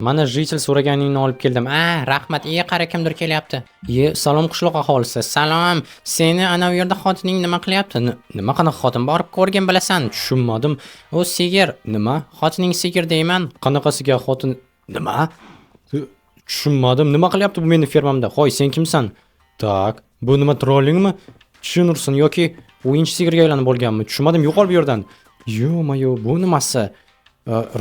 Mana jitel so'raganingni olib keldim. Rahmat. Qara kimdir kelyapti. Salom qishloq aholisi. Salom. Seni ana u yerda xotining nima qilyapti? Nima qanaqa xotin? Borib ko'rgan bilasan. Tushunmadim. O sigir. Nima? Xotining sigir deyman. Qanaqasiga xotin? Nima? Tushunmadim. Nima qilyapti bu meni fermamda? Qo'y, sen kimsan? Tak. Bu nima trollingmi? Tushunursin yoki o'yinchi sigirga aylanib bo'lganmi? Tushunmadim. Yo'qol bu yerdan. Yo, bu nimasi?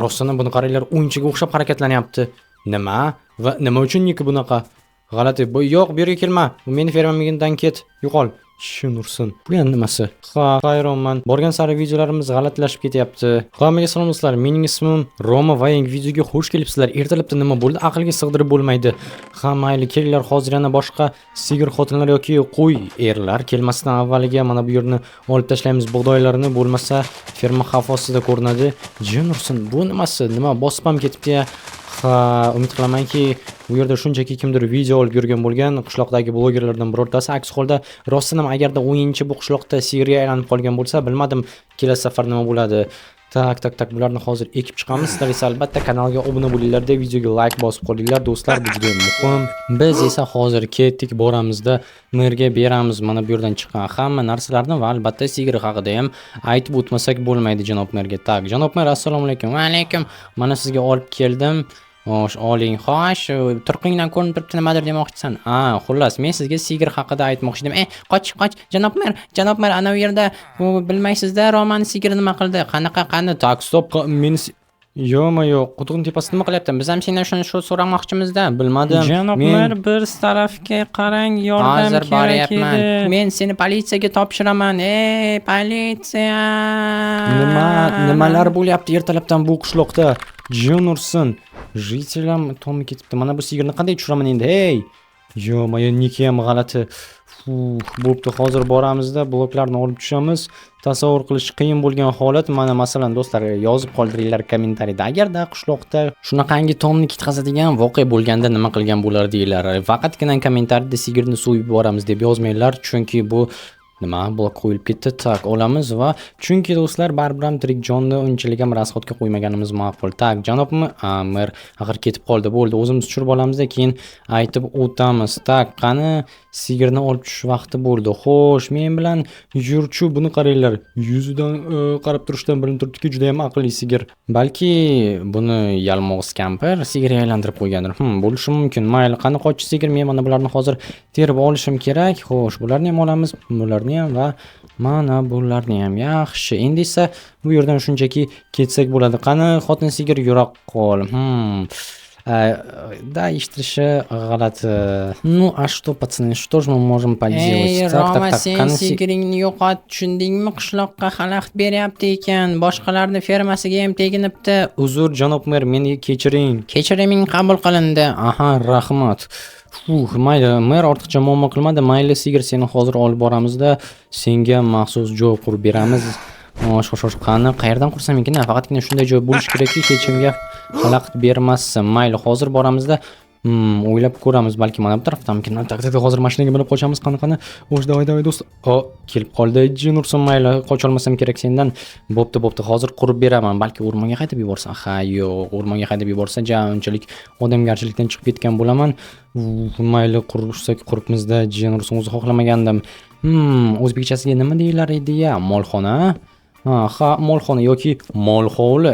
Rostdan buni qaranglar, o'yinchiga o'xshab harakatlanyapti. Nima? Va nima uchun niki bunaqa? G'alati. Yo'q, bu yerga kelma. Bu meni fermamdan ket. Yo'qol. Tushunursin. Bu yana nimasi? Hayronman. Borgan sari videolarimiz g'alatilashib ketyapti. Hammaga salom do'stlar. Mening ismim Roma va yangi videoga xush kelibsizlar. Ertalabda nima bo'ldi? Aqlga sig'dirib bo'lmaydi. Mayli, kelinglar, hozir yana boshqa sigir xotinlar yoki qo'y erlar kelmasdan avvaliga mana bu yerni olib tashlaymiz. Bug'doylarni bo'lmasa ferma xavf ostida ko'rinadi. Jin ursin. Bu nimasi? Nima bosib ham ketibdi-ya? Umid qilamanki, bu yerda shunchaki kimdir video olib yurgan bo'lgan qishloqdagi blogerlardan birortasi. Aks holda rostdan ham agarda o'yinchi bu qishloqda sigirga aylanib qolgan bo'lsa, bilmadim kelasi safar nima bo'ladi. Tak, bularni hozir ekib chiqamiz. Sizlar esa albatta kanalga obuna bo'linglar-da, videoga like bosib qo'yinglar do'stlar, bu juda muhim. Biz esa hozir ketdik, boramizda merga beramiz mana bu yerdan chiqqan hamma narsalarni va albatta sigir haqida ham aytib o'tmasak bo'lmaydi janob merga. Tak, janob mer, assalomu alaykum. Va alaykum. Mana sizga olib keldim. Oling, xo'sh, turqingdan ko'rinib turibdi, nimadir demoqchisan? Xullas, men sizga sigir haqida aytmoqchi edim. Qoch, janob mer, ana u yerda bilmaysizda, Romani sigir nima qildi? Qani? Tak, stop, meni yo'q, quduqning tepasida nima qilyapti? Biz ham sendan shu so'ramoqchimizda. Bilmadim. Janob mer, bir tarafga qarang, yordam kerak edi. Men seni politsiyaga topshiraman. Politsiya! Nimalar bo'lyapti ertalabdan bu qishloqda? Jon ursin. Jitelam tomi ketibdi. Mana bu sigirni qanday tushiraman endi? Yo, niki ham g'alati. Bo'pti, hozir boramizda bloklarni olib tushamiz. Tasavvur qilish qiyin bo'lgan holat. Mana masalan do'stlar, yozib qoldiringlar kommentariyada. Agarda qishloqda shunaqangi tomni ketkazadigan voqea bo'lganda nima qilgan bo'lardinglar? Faqatgina kommentariyada sigirni so'yib boramiz deb yozmanglar, chunki bu nima blok qo'yilib ketdi. Tak, olamiz va chunki do'stlar baribir ham tirik jonni unchalik ham rasxotga qo'ymaganimiz ma'qul. Tak, janobmi? Mer axir ketib qoldi. Bo'ldi, o'zimiz tushirib olamizda, keyin aytib o'tamiz. Tak, qani sigirni olib tushish vaqti bo'ldi. Xo'sh, men bilan yurchu, buni qaranglar. Yuzidan qarab turishdan bilinib turibdiki, juda ham aqlli sigir. Balki buni yalmog'iz kampir sigirga aylantirib qo'ygandir. Bo'lishi mumkin. Mayli, qani qochchi sigir, men mana bularni hozir terib olishim kerak. Xo'sh, bularni ham olamiz. Bularni ham va mana bularni ham. Yaxshi. Endi esa bu yerdan shunchaki ketsak bo'ladi. Qani xotin sigir yura qol. Да, eshittirishi g'alati. А что, пацаны, что же мы можем поделать? Roma, sen sigiringni yo'qot, tushundingmi? Qishloqqa xalaqit beryapti ekan, boshqalarning fermasiga ham teginibdi. Uzr, janob mer, meni kechiring. Kechiriming qabul qilindi. Rahmat. Mayli, mer ortiqcha muammo qilmadi. Mayli, sigir, seni hozir olib boramizda, senga maxsus joy qurib beramiz. Shosh, qani, qayerdan qursam ekan? Faqatgina shunday joy bo'lish kerakki, hech kimga xalaqit bermasin. Mayli, hozir boramizda o'ylab ko'ramiz, balki mana bu tarafdanmikin. Tak, hozir mashinaga minib qochamiz. Qani. O'sh, davay do'st. Kelib qoldi. Jin ursin, mayli, qocholmasam kerak sendan. Bo'pti, hozir qurib beraman. Balki o'rmonga qaytib yuborsa. Yo'q, o'rmonga qaytib yuborsa, unchalik odamgarchilikdan chiqib ketgan bo'laman. Mayli, qurishsak quribmizda. Jin ursin, o'zi xohlamagandim. O'zbekchasiga nima deylar edi-ya? Molxona? Molxona yoki molxovli.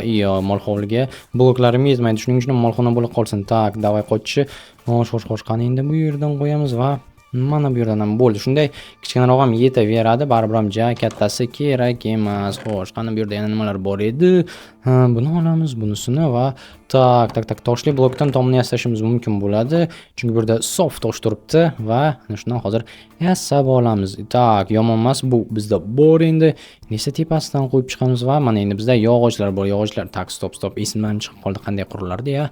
Molxovliga bloklarim yetmaydi. Shuning uchun molxona bo'lib qolsin. Tak, davay qochchi. Xo'sh, qani endi bu yerdan qo'yamiz va mana bu yerdan ham bo'ldi. Shunday kichkinaroq ham yetaveradi. Baribir ham kattasi kerak emas. Xo'sh, qani bu yerda yana nimalar bor edi? Buni olamiz, bunisini va tak, toshli blokdan tomni yasashimiz mumkin bo'ladi. Chunki bu yerda sof tosh turibdi va ana shundan hozir yasab olamiz. Tak, yomon emas, bu bizda bor endi. Nesa tepasidan qo'yib chiqamiz va mana endi bizda yog'ochlar bor. Yog'ochlar, tak, stop, esimdan chiqib qoldi qanday qurilardi-ya.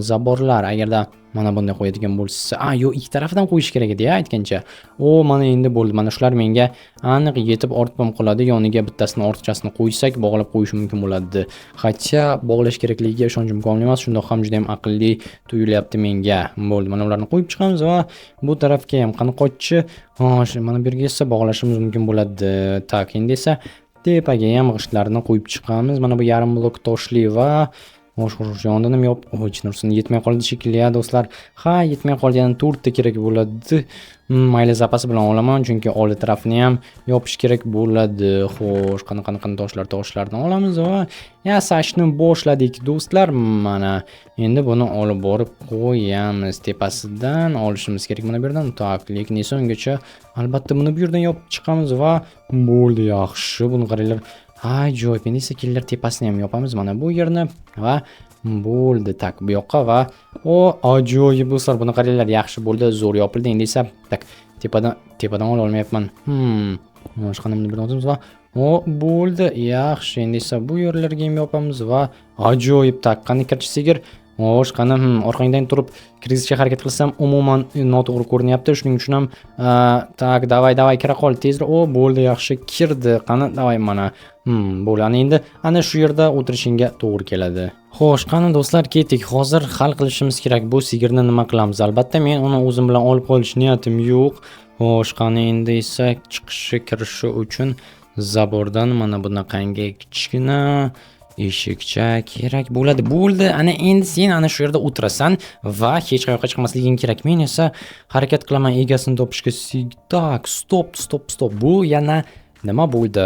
Zaborlar agarda mana bunday qo'yadigan bo'lsa, yo'q, ikki tarafdan qo'yish kerak edi-ya aytgancha. Mana endi bo'ldi. Mana shular menga aniq yetib ortib ham qoladi. Yoniga bittasini ortiqchasini qo'ysak, bog'lab qo'yish mumkin bo'ladi. Hatto bog'lash kerakligiga ishonchim komil emas. Shundoq ham juda ham aqlli tuyulyapti menga. Bo'ldi, mana ularni qo'yib chiqamiz va bu tarafga ham qani qochchi. Mana bu yerga esa bog'lashimiz mumkin bo'ladi. Tak, endi esa tepaga ham g'ishtlarni qo'yib chiqamiz. Mana bu yarim blok toshli va Xo'sh, yondan ham jin ursin, yetmay qoldi shekilli ya do'stlar. Ha, yetmay qoldi, yana 4 ta kerak bo'ladi. Mayli zapasi bilan olaman, chunki old tarafini ham yopish kerak bo'ladi. Xo'sh, qanaqa toshlardan olamiz va yasashni boshladik do'stlar. Mana endi buni olib borib qo'yamiz. Tepasidan olishimiz kerak mana bu yerdan. Tak, lekin esa ungacha albatta buni bu yerdan yopib chiqamiz va bo'ldi, yaxshi. Buni qaranglar. Ajoyib. Endi esa kelar tepasini ham yopamiz mana bu yerni va bo'ldi. Tak, bu yoqqa va ajoyib do'stlar. Buni qaranglar, yaxshi bo'ldi, zo'r yopildi. Endi esa tak tepadan ola olmayapman. Boshqani buni bilamiz va bo'ldi. Yaxshi. Endi esa bu yerlarga ham yopamiz va ajoyib. Tak, qani kirchi sigir. Xo'sh, qani orqangdan turib kirgizishga harakat qilsam umuman noto'g'ri ko'rinyapti. Shuning uchun ham tak, davay kira qol tezroq. Bo'ldi, yaxshi kirdi. Qani davay mana. Bo'ladi. Endi ana shu yerda o'tirishingga to'g'ri keladi. Xo'sh, qani do'stlar, ketdik. Hozir hal qilishimiz kerak. Bu sigirni nima qilamiz? Albatta men uni o'zim bilan olib qolish niyatim yo'q. Xo'sh, qani endi esa kirishi uchun zabordan mana bunaqangi kichkina eshikcha kerak bo'ladi. Bo'ldi. Ana endi sen ana shu yerda o'tirasan va hech qayoqqa chiqmasliging kerak. Men esa harakat qilaman egasini topishga. Tak, stop. Bu yana nima bo'ldi?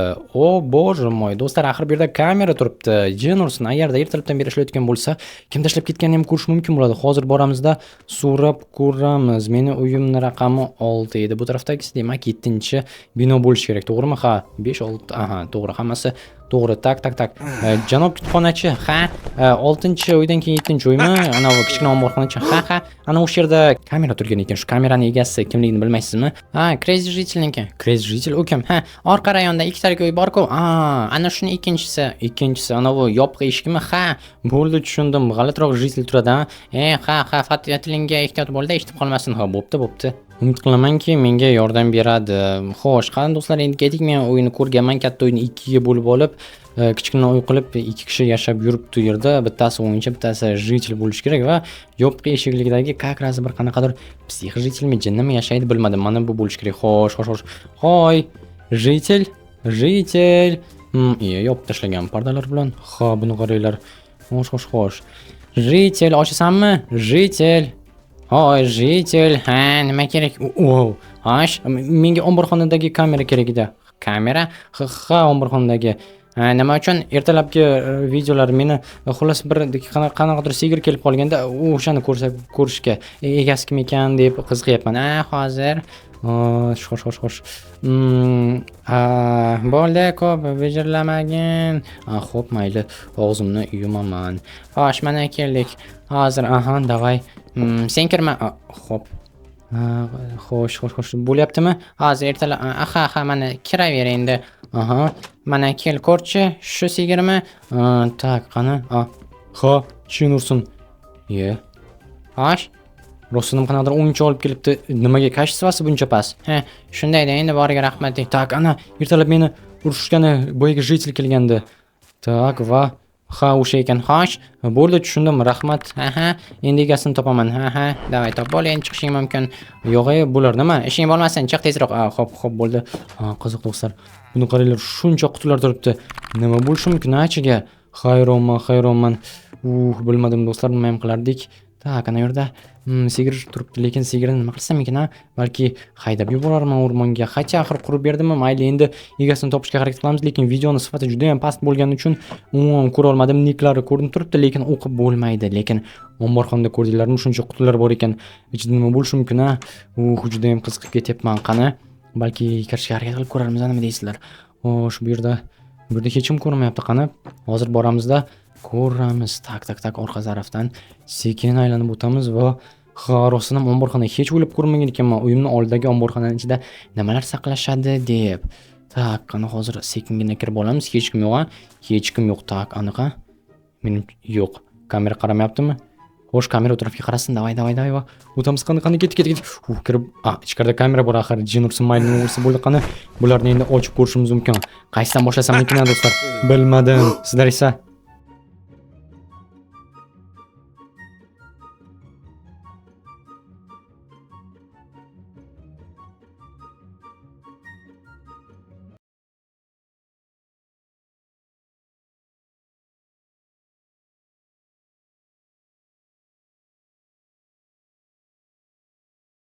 Boje moy, do'stlar, axir bu yerda kamera turibdi. Jin ursin, agarda ertalabdan beri ishlayotgan bo'lsa, kim tashlab ketganini ham ko'rish mumkin bo'ladi. Hozir boramizda so'rab ko'ramiz. Meni uyimning raqami 6 edi. Bu tarafdagisi demak 7-bino bo'lishi kerak, to'g'rimi? Ha, 5, 6. Aha, to'g'ri, hammasi to'g'ri. Tak. Janob kutubxonachi, ha, 6-uydan keyin 7-uymi? Ana bu kichkina omborxonachi. Ha, ana o'sha yerda kamera turgan ekan. Shu kameraning egasi kimligini bilmaysizmi? Ha, Crazy Jitelniki. Crazy Jitel ukam. Ha, orqa rayonda ikkitalik uy bor-ku. Ana shuni ikkinchisi ana bu yopiq eshikmi? Ha, bo'ldi, tushundim. G'alatiroq jitel turadi, ha. Ha, Fatilinga ehtiyot bo'ldi, eshitib qolmasin. Ha, bo'pti. Umid qilamanki menga yordam beradi. Xo'sh, qani do'stlar, endi ketdik. Men o'yinni ko'rganman. Katta uyni 2 ga bo'lib olib, kichkina uy qilib 2 kishi yashab yuribdi u yerda. Bittasi o'yinchi, bittasi jitel bo'lish kerak va yopiq eshiklikdagi как раз bir qanaqadir psix jitelmi, jinnimi yashaydi bilmadim. Mana bu bo'lish kerak. Xo'sh. Hoy, jitel. Yopib tashlagan pardalar bilan. Ha, buni qaranglar. Xo'sh. Jitel, ochasanmi? Jitel. Hoy, jitel. Ha, nima kerak? Hosh, menga omborxonadagi kamera kerak edi. Kamera? Ha, omborxonadagi. Nima uchun? Ertalabki videolar meni xullas bir qanaqadir sigir kelib qolganda o'shani ko'rishga egasi kim ekan deb qiziqyapman. Hozir xo'sh. Bo'ldi, ko'p vijirlamagin. Xo'p, mayli, og'zimni yumaman. Xo'sh, mana keldik. Hozir, davay. Sen kirma. Xo'p. Xo'sh. Bo'lyaptimi? Hozir ertalab. Ha, mana kiraver endi. Mana kel ko'rchi, shu sigirmi? Tak, qani? Ha, chin ursin. Xo'sh. Rossiyadan qanaqadir o'yinchi olib kelibdi. Nimaga kashfasi buncha past? Shundayda, endi boriga rahmat. Tak, ana ertalab meni urishgani boyaga jitel kelgandi. Tak, va ha, o'sha ekan. Xo'sh, bo'ldi, tushundim. Rahmat. Endi egasini topaman. Davay, top bo'l, endi chiqishing mumkin. Yo'q, bo'lar nima? Ishing bo'lmasin, chiq tezroq. Xo'p, bo'ldi. Qiziq do'stlar. Buni qaranglar, shuncha qutilar turibdi. Nima bo'lishi mumkin achiga? Hayronman. Bilmadim do'stlar, nima ham qilardik? Tak, ana yerda sigir turibdi, lekin sigirni nima qilsam ekan? Balki haydab yuborarman o'rmonga. Qancha axir qurib berdimmi? Mayli, endi egasini topishga harakat qilamiz, lekin videoning sifati juda ham past bo'lgani uchun umuman ko'ra olmadim. Niklari ko'rinib turibdi, lekin o'qib bo'lmaydi. Lekin omborxonada ko'rdinglarmi, shuncha qutilar bor ekan. Ichida nima bo'lishi mumkin? Juda ham qiziqib ketyapman. Qani, balki kirishga harakat qilib ko'rarmiz, nima deysizlar? Xo'sh, bu yerda hech kim ko'rmayapti. Qani, hozir boramizda ko'ramiz. Tak, orqa tarafdan sekin aylanib o'tamiz va rostdan ham omborxona hech o'ylab ko'rmagan ekanman. Uyimning oldidagi omborxonaning ichida nimalar saqlashadi deb. Tak, qani hozir sekingina kirib olamiz. Hech kim yo'q. Hech kim yo'q. Tak, aniq. Men yo'q. Kamera qaramayaptimi? Xo'sh, kamera o'tiribga qarasin. Davay va o'tamiz. Qani ket. Kirib, ichkarida kamera bor axir. Jin ursin, mayli ursin bo'ldi. Qani bularni endi ochib ko'rishimiz mumkin. Qaysidan boshlasam ekan do'stlar? Bilmadim. Sizlar esa